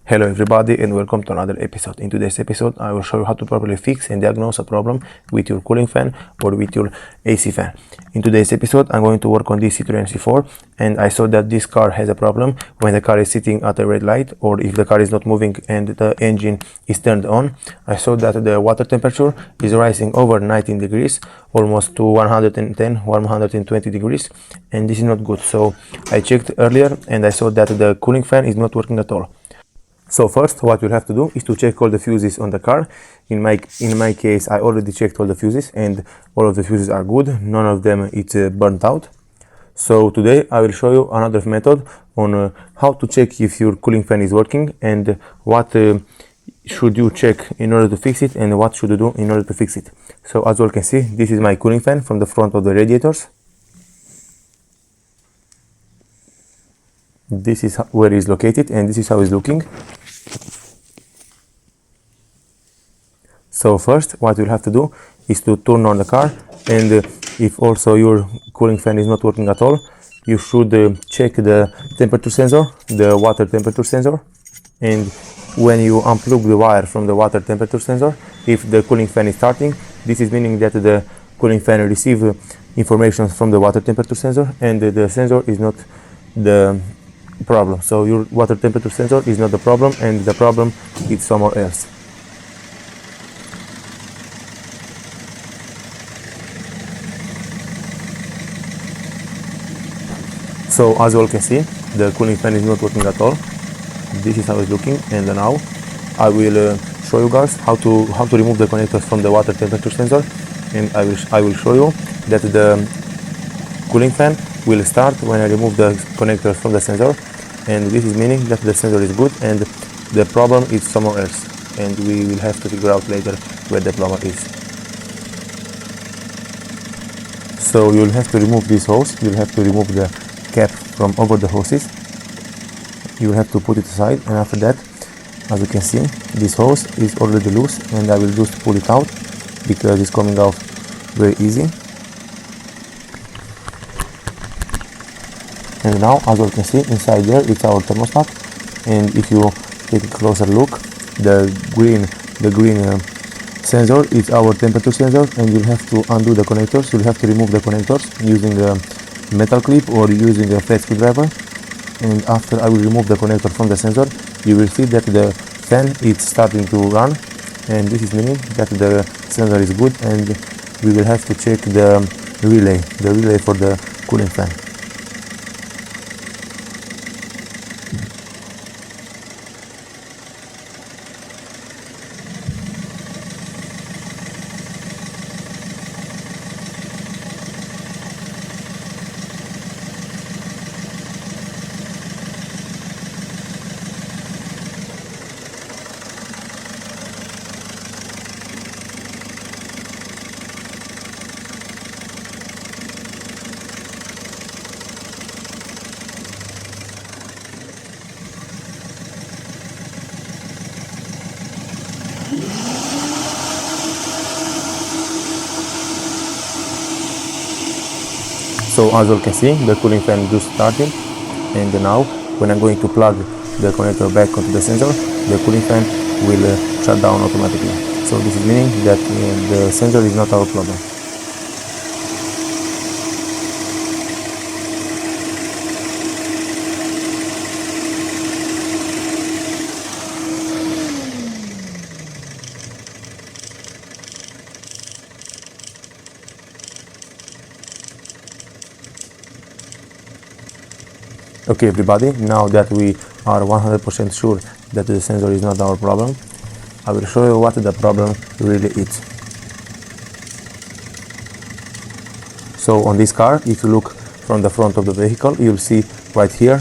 Hello everybody and welcome to another episode. In today's episode I will show you how to properly fix and diagnose a problem with your cooling fan or with your AC fan. In today's episode I'm going to work on this Citroen C4, and I saw that this car has a problem when the car is sitting at a red light or if the car is not moving and the engine is turned on. I saw that the water temperature is rising over 19 degrees, almost to 110-120 degrees, and this is not good. So I checked earlier and I saw that the cooling fan is not working at all. So first, what you'll have to do is to check all the fuses on the car. In my case, I already checked all the fuses and all of the fuses are good. None of them is burnt out. So today I will show you another method on how to check if your cooling fan is working and what should you check in order to fix it and what should you do in order to fix it. So as you all can see, this is my cooling fan from the front of the radiators. This is where it is located and this is how it's looking. So first, what you'll have to do is to turn on the car, and if also your cooling fan is not working at all, you should check the temperature sensor, the water temperature sensor, and when you unplug the wire from the water temperature sensor, if the cooling fan is starting, this is meaning that the cooling fan receives information from the water temperature sensor and the sensor is not the problem. So your water temperature sensor is not the problem and the problem is somewhere else. So as you all can see, the cooling fan is not working at all. This is how it's looking, and now I will show you guys how to remove the connectors from the water temperature sensor, and I will show you that the cooling fan will start when I remove the connectors from the sensor, and this is meaning that the sensor is good and the problem is somewhere else, and we will have to figure out later where the problem is. So you'll have to remove this hose, you'll have to remove the cap from over the hoses, you will have to put it aside, and after that, as you can see, this hose is already loose and I will just pull it out because it's coming out very easy. And now, as you can see, inside there it's our thermostat, and if you take a closer look, the green sensor is our temperature sensor, and you'll have to undo the connectors. You'll have to remove the connectors using a metal clip or using a flat screwdriver, and after I will remove the connector from the sensor, you will see that the fan is starting to run, and this is meaning that the sensor is good, and we will have to check the relay for the cooling fan. So as you can see, the cooling fan just started, and now when I'm going to plug the connector back onto the sensor, the cooling fan will shut down automatically. So this is meaning that the sensor is not our problem. Okay everybody, now that we are 100% sure that the sensor is not our problem, I will show you what the problem really is. So on this car, if you look from the front of the vehicle, you'll see right here,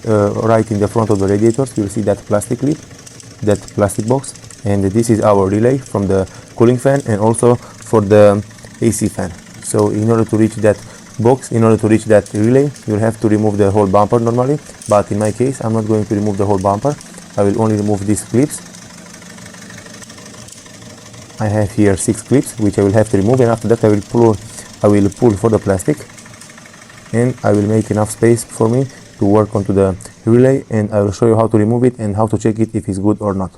right in the front of the radiators, you'll see that plastic clip, that plastic box, and this is our relay from the cooling fan and also for the AC fan. So in order to reach that box, in order to reach that relay, you'll have to remove the whole bumper normally, but in my case I'm not going to remove the whole bumper. I will only remove these clips. I have here 6 clips which I will have to remove, and after that I will pull for the plastic, and I will make enough space for me to work onto the relay, and I will show you how to remove it and how to check it if it's good or not.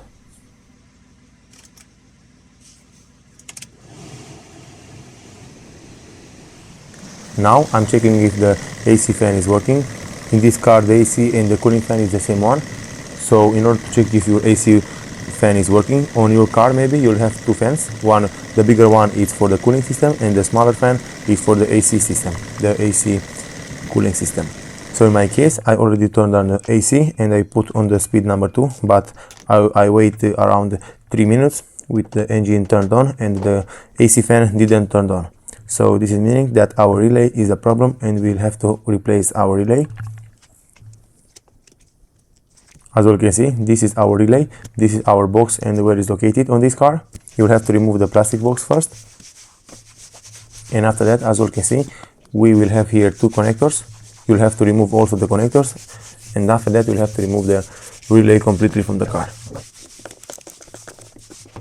Now I'm checking if the AC fan is working. In this car the AC and the cooling fan is the same one. So in order to check if your AC fan is working, on your car maybe you'll have two fans. One, the bigger one, is for the cooling system, and the smaller fan is for the AC system, the AC cooling system. So in my case I already turned on the AC and I put on the speed number 2, but I wait around 3 minutes with the engine turned on and the AC fan didn't turn on. So this is meaning that our relay is a problem and we'll have to replace our relay. As you can see, this is our relay, this is our box and where it's located on this car. You'll have to remove the plastic box first. And after that, as you can see, we will have here two connectors. You'll have to remove also the connectors. And after that, you'll have to remove the relay completely from the car.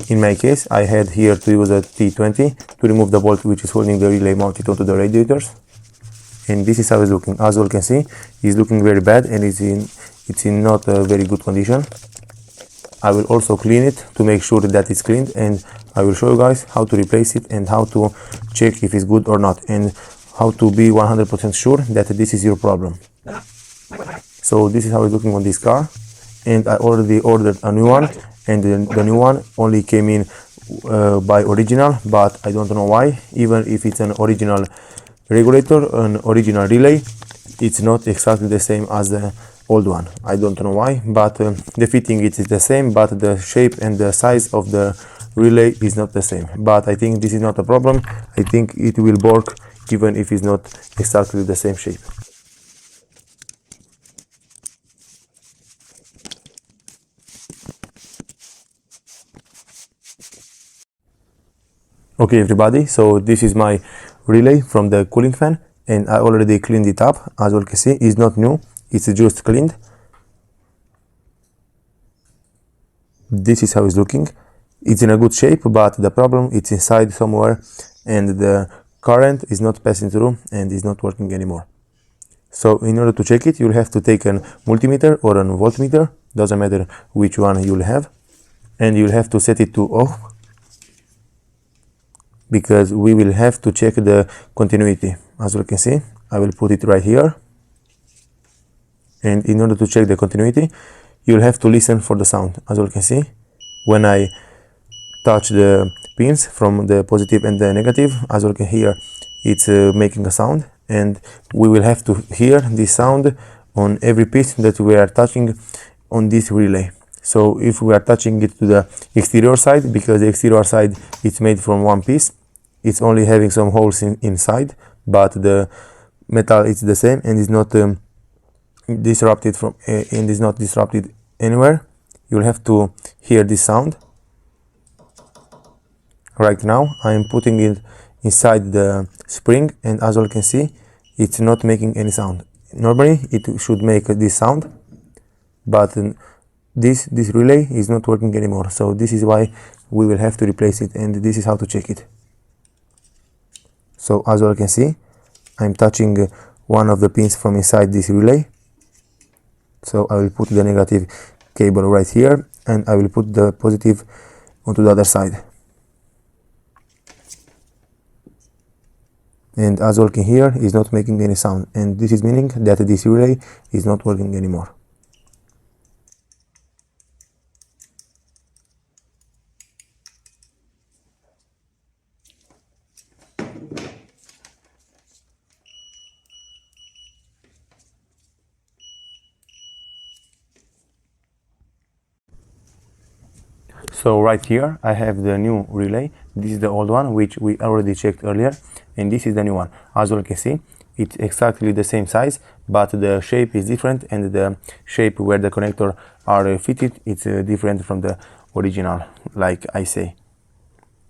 In my case, I had here to use a T20 to remove the bolt which is holding the relay mounted onto the radiators. And this is how it's looking. As you can see, it's looking very bad and it's in not a very good condition. I will also clean it to make sure that it's cleaned, and I will show you guys how to replace it and how to check if it's good or not, and how to be 100% sure that this is your problem. So this is how it's looking on this car, and I already ordered a new one, and the new one only came in by original, but I don't know why. Even if it's an original regulator, an original relay, it's not exactly the same as the old one. I don't know why, but the fitting it is the same, but the shape and the size of the relay is not the same. But I think this is not a problem. I think it will work even if it's not exactly the same shape. Okay everybody, so this is my relay from the cooling fan, and I already cleaned it up. As you can see, it's not new, it's just cleaned. This is how it's looking. It's in a good shape, but the problem it's inside somewhere and the current is not passing through and is not working anymore. So in order to check it, you'll have to take a multimeter or a voltmeter, doesn't matter which one you'll have, and you'll have to set it to off, because we will have to check the continuity. As you can see, I will put it right here. And in order to check the continuity, you'll have to listen for the sound. As you can see, when I touch the pins from the positive and the negative, as you can hear, it's making a sound, and we will have to hear this sound on every piece that we are touching on this relay. So if we are touching it to the exterior side, because the exterior side it's made from one piece, it's only having some holes inside, but the metal is the same and is not disrupted from and is not disrupted anywhere. You'll have to hear this sound. Right now I am putting it inside the spring, and as you can see, it's not making any sound. Normally it should make this sound, but this relay is not working anymore. So this is why we will have to replace it, and this is how to check it. So as you can see, I'm touching one of the pins from inside this relay. So I will put the negative cable right here, and I will put the positive onto the other side. And as you can hear, it's not making any sound, and this is meaning that this relay is not working anymore. So right here I have the new relay. This is the old one which we already checked earlier, and this is the new one. As you can see, it's exactly the same size, but the shape is different, and the shape where the connector are fitted, it's different from the original, like I say.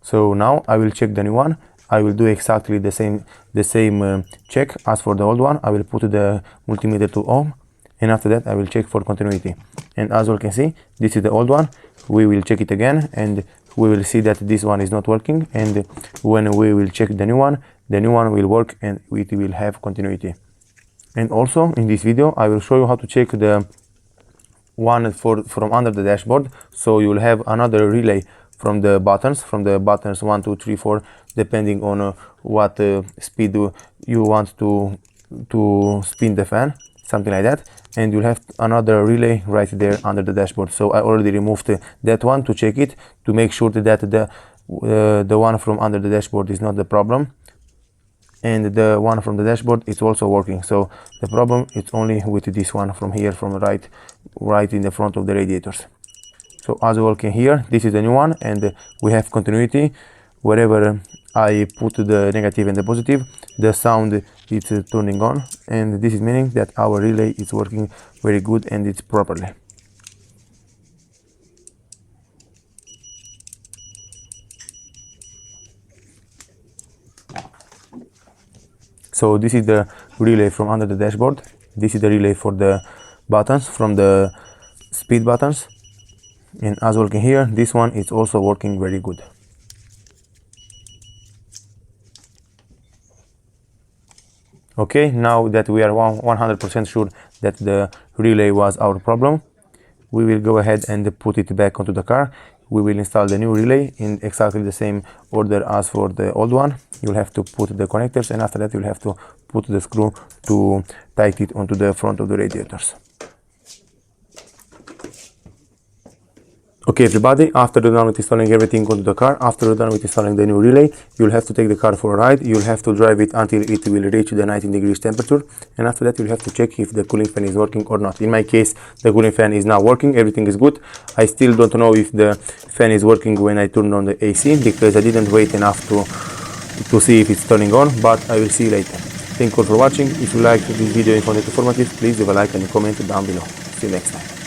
So now I will check the new one. I will do exactly the same check as for the old one. I will put the multimeter to ohm, and after that I will check for continuity. And as you can see, this is the old one. We will check it again, and we will see that this one is not working, and when we will check the new one will work and it will have continuity. And also in this video I will show you how to check the one from under the dashboard, so you will have another relay from the buttons 1, 2, 3, 4, depending on what speed you want to spin the fan, something like that. And you'll have another relay right there under the dashboard. So I already removed that one to check it, to make sure that the one from under the dashboard is not the problem, and the one from the dashboard is also working. So the problem is only with this one from here, from right in the front of the radiators. So as you all can hear, this is the new one, and we have continuity. Wherever I put the negative and the positive, the sound is turning on, and this is meaning that our relay is working very good and it's properly. So this is the relay from under the dashboard. This is the relay for the buttons, from the speed buttons, and as you all can hear, this one is also working very good. Okay, now that we are 100% sure that the relay was our problem, we will go ahead and put it back onto the car. We will install the new relay in exactly the same order as for the old one. You'll have to put the connectors, and after that you'll have to put the screw to tighten it onto the front of the radiators. Okay everybody, after you're done with installing everything onto the car, after you're done with installing the new relay, you'll have to take the car for a ride. You'll have to drive it until it will reach the 19 degrees temperature, and after that you'll have to check if the cooling fan is working or not. In my case, the cooling fan is now working, everything is good. I still don't know if the fan is working when I turn on the AC, because I didn't wait enough to see if it's turning on, but I will see you later. Thank you all for watching. If you liked this video and found it informative, please leave a like and a comment down below. See you next time.